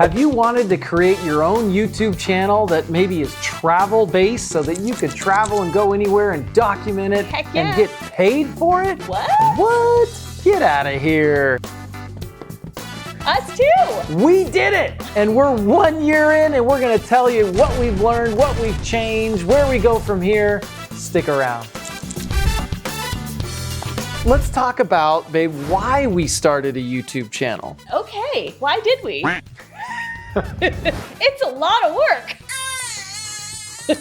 Have you wanted to create your own YouTube channel that maybe is travel based so that you could travel and go anywhere and document it and get paid for it? What? What? Get out of here. Us too. We did it. And we're 1 year in and we're going to tell you what we've learned, what we've changed, where we go from here. Stick around. Let's talk about, babe, why we started a YouTube channel. Okay, why did we? It's a lot of work.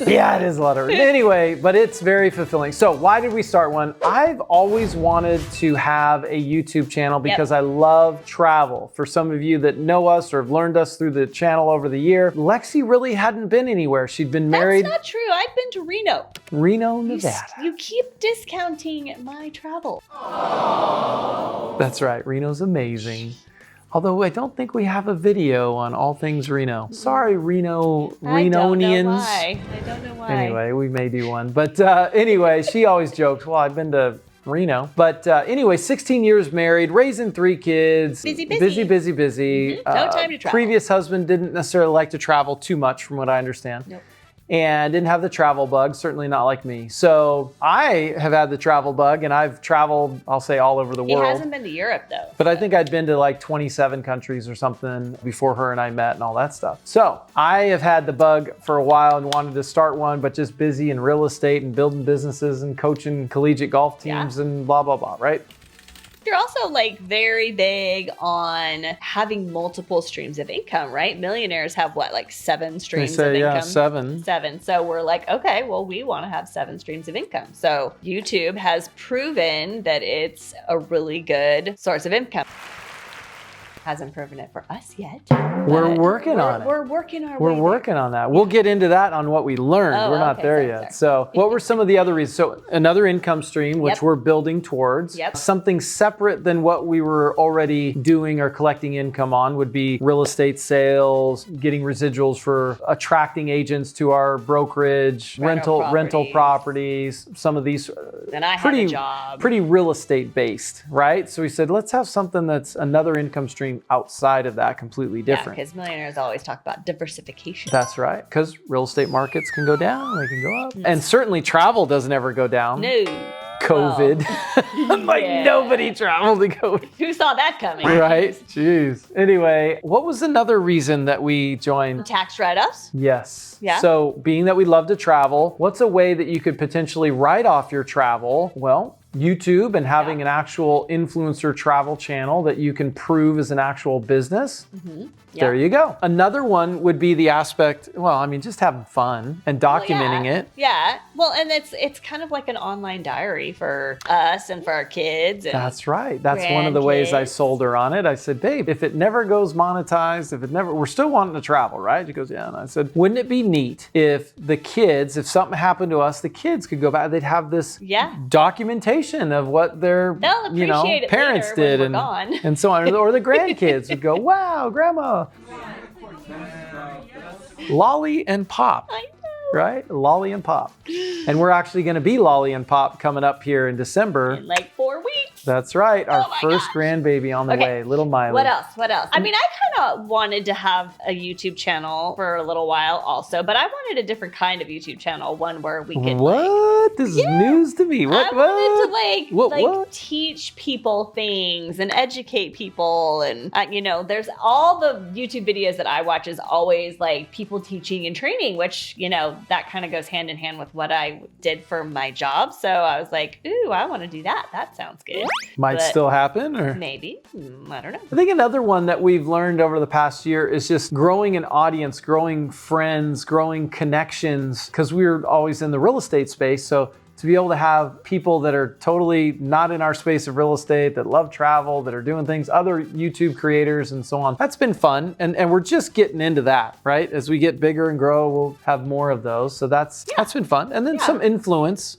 Yeah, it is a lot of work. Anyway, but it's very fulfilling. So why did we start one? I've always wanted to have a YouTube channel because I love travel. For some of you that know us or have learned us through the channel over the year, Lexi really hadn't been anywhere. She'd been married. That's not true. I've been to Reno. Reno, Nevada. You keep discounting my travel. That's right. Reno's amazing. Although I don't think we have a video on all things Reno. Sorry, Renonians. I don't know why. Anyway, we may do one. But anyway, she always jokes, well, I've been to Reno. But anyway, 16 years married, raising 3 kids. Busy. Busy. No time to travel. Previous husband didn't necessarily like to travel too much from what I understand. Nope. And didn't have the travel bug, certainly not like me. So I have had the travel bug and I've traveled, I'll say, all over the world. He hasn't been to Europe though. But I think I'd been to like 27 countries or something before her and I met and all that stuff. So I have had the bug for a while and wanted to start one, but just busy in real estate and building businesses and coaching collegiate golf teams and blah, blah, blah, right? You're also like very big on having multiple streams of income, right? Millionaires have what, like 7 streams of income? Yeah, 7. 7. So we're like, okay, well, we want to have 7 streams of income. So YouTube has proven that it's a really good source of income. Hasn't proven it for us yet. We're working on it. We're working our way. We're working on that. We'll get into that on what we learned. We're not there yet. So what were some of the other reasons? So another income stream, which we're building towards. Something separate than what we were already doing or collecting income on would be real estate sales, getting residuals for attracting agents to our brokerage, rental properties, some of these and I had a job. Pretty real estate based, right? So we said, let's have something that's another income stream outside of that, completely different. Yeah, because millionaires always talk about diversification. That's right, because real estate markets can go down, they can go up. And certainly travel doesn't ever go down. No. COVID. Well, nobody traveled to COVID. Who saw that coming? Right? Jeez. Anyway, what was another reason that we joined? Tax write-offs? Yes. Yeah. So being that we love to travel, what's a way that you could potentially write off your travel? Well, YouTube and having an actual influencer travel channel that you can prove is an actual business. There you go. Another one would be the aspect, well, I mean, just having fun and documenting it. Yeah. Well, and it's kind of like an online diary for us and for our kids. And that's right. That's one of the ways I sold her on it. I said, babe, if it never goes monetized, we're still wanting to travel, right? She goes, yeah. And I said, wouldn't it be neat if the kids, if something happened to us, the kids could go back, they'd have this documentation of what their parents did and so on. Or the grandkids would go, wow, grandma. Lolly and Pop. I know. Right? Lolly and Pop. And we're actually going to be Lolly and Pop coming up here in December. In like 4 weeks. That's right. Our first grandbaby on the way, little Miley. What else? I mean, I kind of wanted to have a YouTube channel for a little while also, but I wanted a different kind of YouTube channel, one where we could This is news to me. I wanted to teach people things and educate people. And, there's all the YouTube videos that I watch is always like people teaching and training, which, that kind of goes hand in hand with what I did for my job. So I was like, ooh, I want to do that. That sounds good. Might still happen, or maybe. I don't know. I think another one that we've learned over the past year is just growing an audience, growing friends, growing connections, because we were always in the real estate space. So to be able to have people that are totally not in our space of real estate, that love travel, that are doing things, other YouTube creators and so on, that's been fun. And we're just getting into that, right? As we get bigger and grow, we'll have more of those. So that's been fun. And then some influence.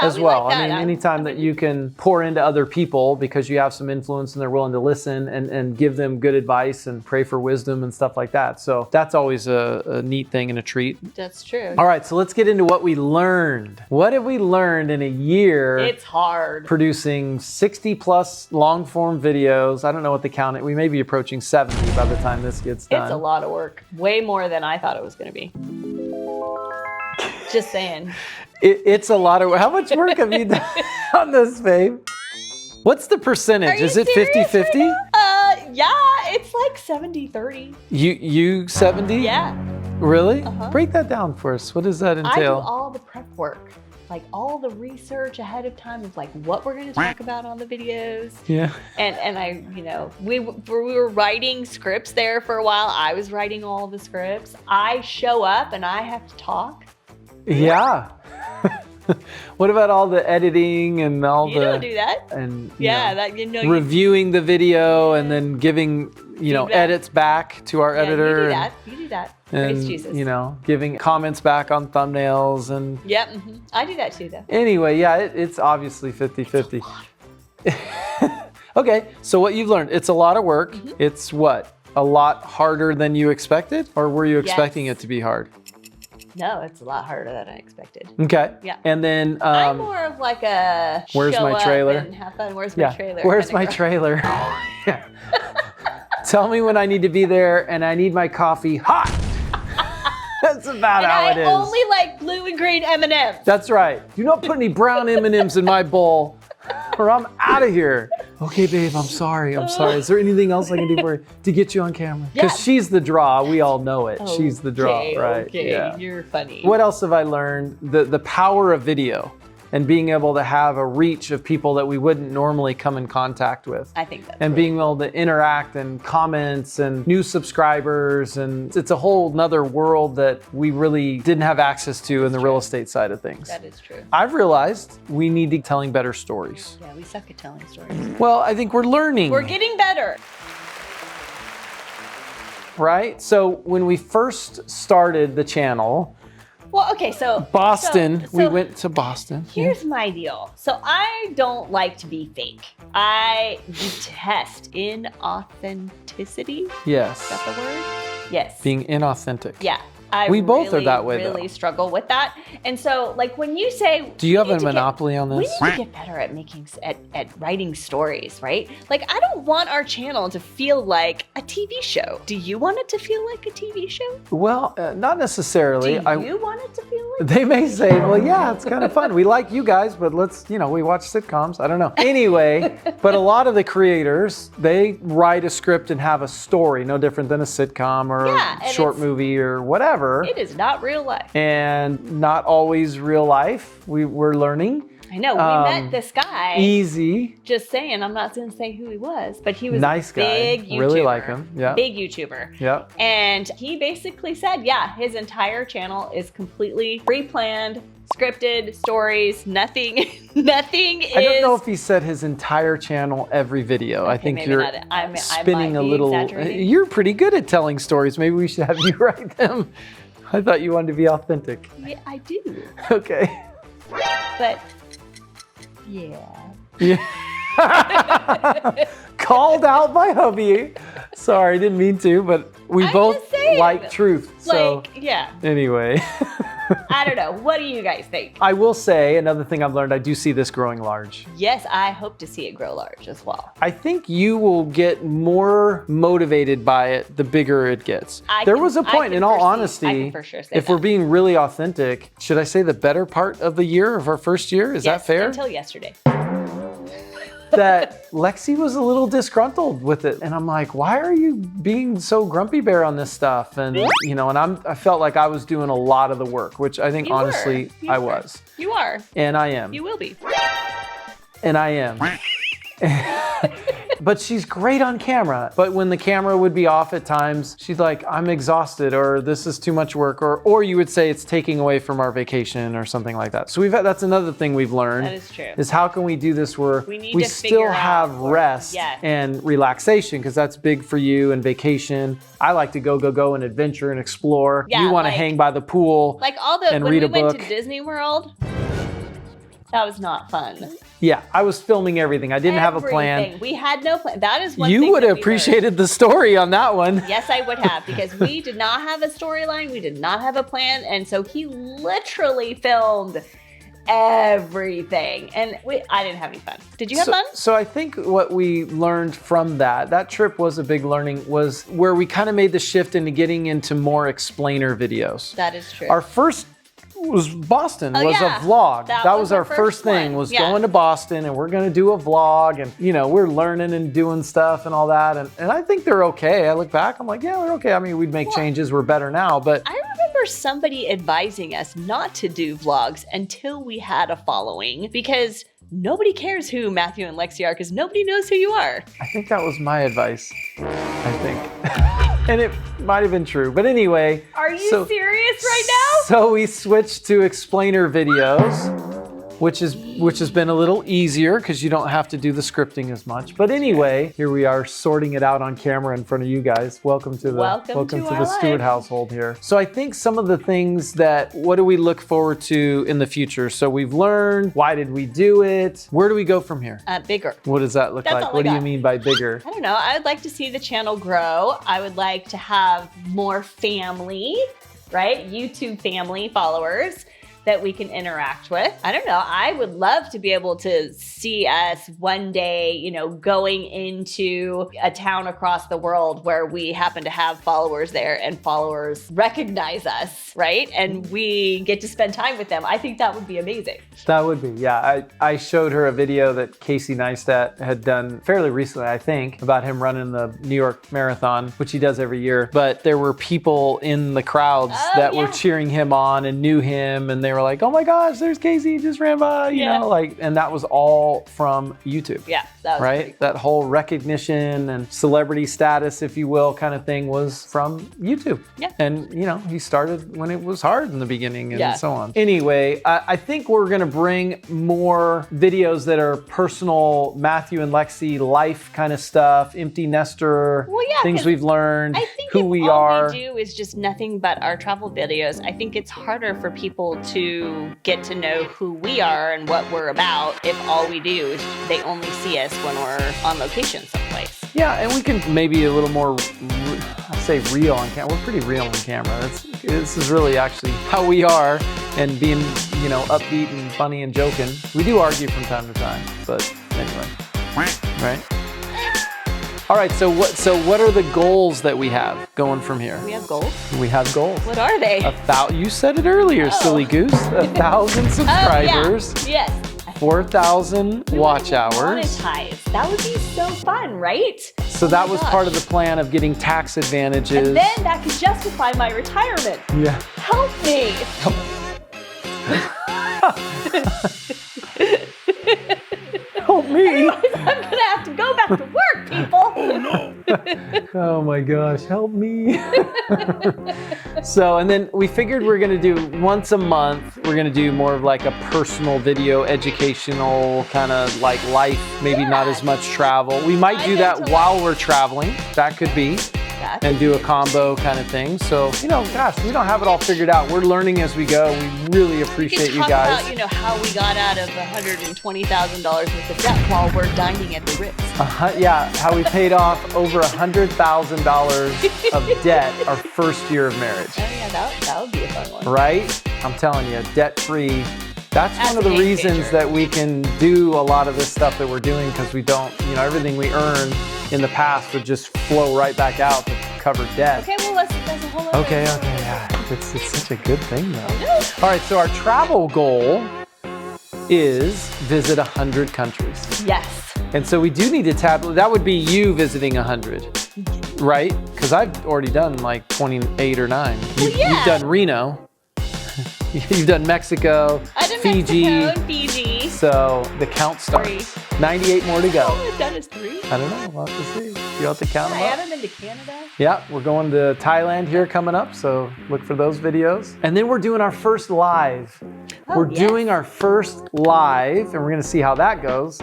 as well. I mean, anytime that you can pour into other people because you have some influence and they're willing to listen and give them good advice and pray for wisdom and stuff like that. So that's always a neat thing and a treat. That's true. All right, so let's get into what we learned. What have we learned in a year? It's hard. Producing 60 plus long form videos. I don't know what the count is. We may be approaching 70 by the time this gets done. It's a lot of work. Way more than I thought it was going to be. Just saying. It's a lot of work. How much work have you done on this, babe? What's the percentage? Is it 50-50? Yeah, it's like 70-30. You 70? Yeah. Really? Break that down for us. What does that entail? I do all the prep work. Like all the research ahead of time of like what we're going to talk about on the videos. Yeah. And I, you know, we were writing scripts there for a while. I was writing all the scripts. I show up and I have to talk. Yeah. What about all the editing and all You don't do that. And reviewing the video and then giving, edits back to our editor. You do that. And, Praise Jesus. Giving comments back on thumbnails and... Yep, I do that too, though. Anyway, yeah, it's obviously 50-50. Okay, so what you've learned, it's a lot of work. It's what? A lot harder than you expected? Or were you expecting it to be hard? No, it's a lot harder than I expected. Okay. Yeah. And then... I'm more of like a where's show my trailer? Up and have fun. Where's my trailer? Where's my trailer? Yeah. Tell me when I need to be there and I need my coffee hot. That's about how it is. I only like blue and green M&Ms. That's right. Do not put any brown M&Ms in my bowl or I'm out of here. Okay, babe, I'm sorry. Is there anything else I can do for you to get you on camera? Because she's the draw. We all know it. She's the draw, right? Okay, yeah. You're funny. What else have I learned? The power of video and being able to have a reach of people that we wouldn't normally come in contact with. I think that's And being able to interact and comments and new subscribers. And it's a whole nother world that we really didn't have access to in the real estate side of things. That is true. I've realized we need to be telling better stories. Yeah, we suck at telling stories. Well, I think we're learning. We're getting better. Right? So when we first started the channel, well, okay, so Boston, we went to Boston. Here's my deal. So I don't like to be fake. I detest inauthenticity. Yes. Is that the word? Yes. Being inauthentic. Yeah. We both are that way, really struggle with that. And so, like, when you say... Do you have a monopoly on this? We need to get better at at writing stories, right? Like, I don't want our channel to feel like a TV show. Do you want it to feel like a TV show? Well, not necessarily. Do you want it to feel like They may say, well, yeah, it's kind of fun. We like you guys, but let's, we watch sitcoms. I don't know. Anyway, but a lot of the creators, they write a script and have a story, no different than a sitcom or a short movie or whatever. It is not real life. And not always real life. We're learning. I know. We met this guy. Easy. Just saying. I'm not going to say who he was, but he was nice a big guy. YouTuber. Really like him. Yeah. Big YouTuber. Yep. And he basically said, yeah, his entire channel is completely pre-planned, scripted stories, nothing is... I don't know if he said his entire channel every video. Okay, I think maybe you're not. spinning a little... You're pretty good at telling stories. Maybe we should have you write them. I thought you wanted to be authentic. Yeah, I do. Okay. But, yeah. Yeah. Called out by hubby. Sorry, didn't mean to, but we both like truth. So, yeah. Anyway. I don't know. What do you guys think? I will say, another thing I've learned, I do see this growing large. Yes, I hope to see it grow large as well. I think you will get more motivated by it the bigger it gets. There was a point, in all honesty, I can for sure say if we're being really authentic, should I say the better part of the year, of our first year? Is that fair? Until yesterday. That Lexi was a little disgruntled with it. And I'm like, why are you being so grumpy bear on this stuff? And, and I felt like I was doing a lot of the work, which I think honestly I was. You are. And I am. You will be. And I am. But she's great on camera. But when the camera would be off at times, she's like, I'm exhausted, or this is too much work, or you would say it's taking away from our vacation or something like that. So that's another thing we've learned. That is true. Is how can we do this where we still have rest and relaxation, because that's big for you, and vacation. I like to go and adventure and explore. Yeah, you want to hang by the pool and read a book. Went to Disney World. That was not fun. Yeah, I was filming everything. I didn't have a plan. We had no plan. That is one thing you would have appreciated the story on that one. Yes, I would have, because we did not have a storyline. We did not have a plan. And so he literally filmed everything. And I didn't have any fun. Did you have fun? So I think what we learned from that trip was a big learning, was where we kind of made the shift into getting into more explainer videos. That is true. Our first was Boston, was a vlog. That was our first thing, was going to Boston, and we're gonna do a vlog, and you know, we're learning and doing stuff and all that, and I think they're okay. I look back, I'm like, yeah, we're okay. I mean, we'd make changes, we're better now, but. I remember somebody advising us not to do vlogs until we had a following, because nobody cares who Matthew and Lexi are, because nobody knows who you are. I think that was my advice, I think. And it might have been true, but anyway. Are you serious right now? So we switched to explainer videos, which has been a little easier because you don't have to do the scripting as much. But anyway, here we are sorting it out on camera in front of you guys. Welcome to the Stewart household here. So I think some of the things what do we look forward to in the future? So we've learned, why did we do it? Where do we go from here? Bigger. What does that look like? What do you mean by bigger? I don't know. I would like to see the channel grow. I would like to have more family, right? YouTube family followers that we can interact with. I don't know. I would love to be able to see us one day, you know, going into a town across the world where we happen to have followers there and followers recognize us, right? And we get to spend time with them. I think that would be amazing. That would be, yeah. I showed her a video that Casey Neistat had done fairly recently, I think, about him running the New York Marathon, which he does every year. But there were people in the crowds that were cheering him on and knew him, and they were like, oh my gosh, there's Casey, just ran by, you know, like, and that was all from YouTube. Yeah, that was right? Cool. That whole recognition and celebrity status, if you will, kind of thing was from YouTube. Yeah. And, you know, he started when it was hard in the beginning and so on. Anyway, I think we're going to bring more videos that are personal Matthew and Lexi life kind of stuff, empty nester, things we've learned, who we are. All we do is just nothing but our travel videos. I think it's harder for people to get to know who we are and what we're about if all we do is they only see us when we're on location someplace. Yeah, and we can maybe a little more, I say real on camera. We're pretty real on camera. This is really actually how we are, and being, you know, upbeat and funny and joking. We do argue from time to time, but anyway, right? All right, so what are the goals that we have going from here? We have goals? We have goals. What are they? You said it earlier, silly goose. 1,000 subscribers. Oh, yeah. Yes. 4,000 watch hours. Monetize. That would be so fun, right? So that was part of the plan of getting tax advantages. And then that could justify my retirement. Yeah. Help me. Help me. Anyways, I'm gonna have to go back to work, people. Oh no. Oh my gosh, help me. So, and then we figured we're gonna do once a month, we're gonna do more of like a personal video, educational kind of like life, maybe not as much travel. We might do that while we're traveling. That could be. And do a combo kind of thing. So, you know, gosh, we don't have it all figured out. We're learning as we go. We really appreciate you guys. About, you know, how we got out of $120,000 worth of debt while we're dining at the Ritz. Yeah, how we paid off over $100,000 of debt our first year of marriage. Oh yeah, that would be a fun one. Right? I'm telling you, debt-free. That's one of the reasons that we can do a lot of this stuff that we're doing, because we don't, you know, everything we earn in the past would just flow right back out to cover debt. Okay, well, that's a whole other Okay, yeah. It's such a good thing, though. All right, so our travel goal is visit 100 countries. Yes. And so we do need to that would be you visiting 100, right? Because I've already done like 28 or 9. You've done Reno. You've done Mexico, Fiji. So the count starts. 98 more to go. All I've done is 3. I don't know. We'll have to see. You have to count them up. I haven't been to Canada. Yeah, we're going to Thailand here coming up, so look for those videos. And then we're doing our first live. Doing our first live, and we're going to see how that goes.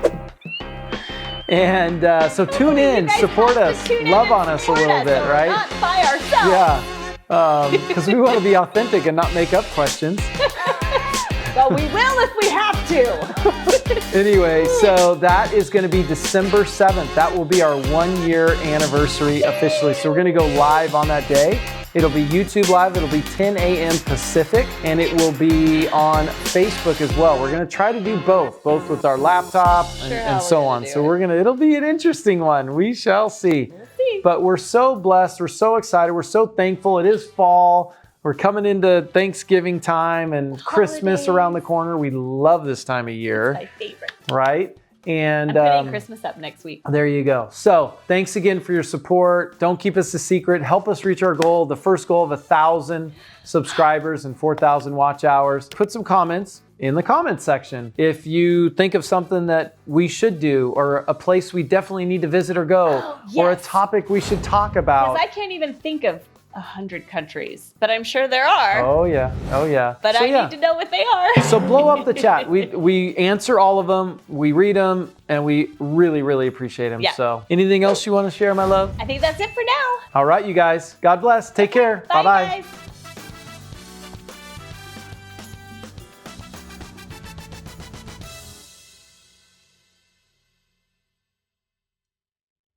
And so tune in, support us, love on us a little bit, right? Not by ourselves. Yeah. Because we want to be authentic and not make up questions. But we will if we have to. Anyway, so that is going to be December 7th. That will be our 1 year anniversary officially. So we're going to go live on that day. It'll be YouTube Live. It'll be 10 a.m. Pacific, and it will be on Facebook as well. We're going to try to do both with our laptop and so on. So it'll be an interesting one. We shall see. We'll see. But we're so blessed. We're so excited. We're so thankful. It is fall. We're coming into Thanksgiving time and Christmas around the corner. We love this time of year. It's my favorite. Right? And I'm putting Christmas up next week. There you go. So thanks again for your support. Don't keep us a secret. Help us reach our goal, the first goal of 1,000 subscribers and 4,000 watch hours. Put some comments in the comments section. If you think of something that we should do, or a place we definitely need to visit or go, or a topic we should talk about. Because I can't even think of 100 countries, but I'm sure there are. Oh yeah. But I need to know what they are. So blow up the chat. We answer all of them, we read them, and we really appreciate them. Yeah. So anything else you want to share, my love? I think that's it for now. All right, you guys. God bless. Take care. Bye, Bye-bye. guys.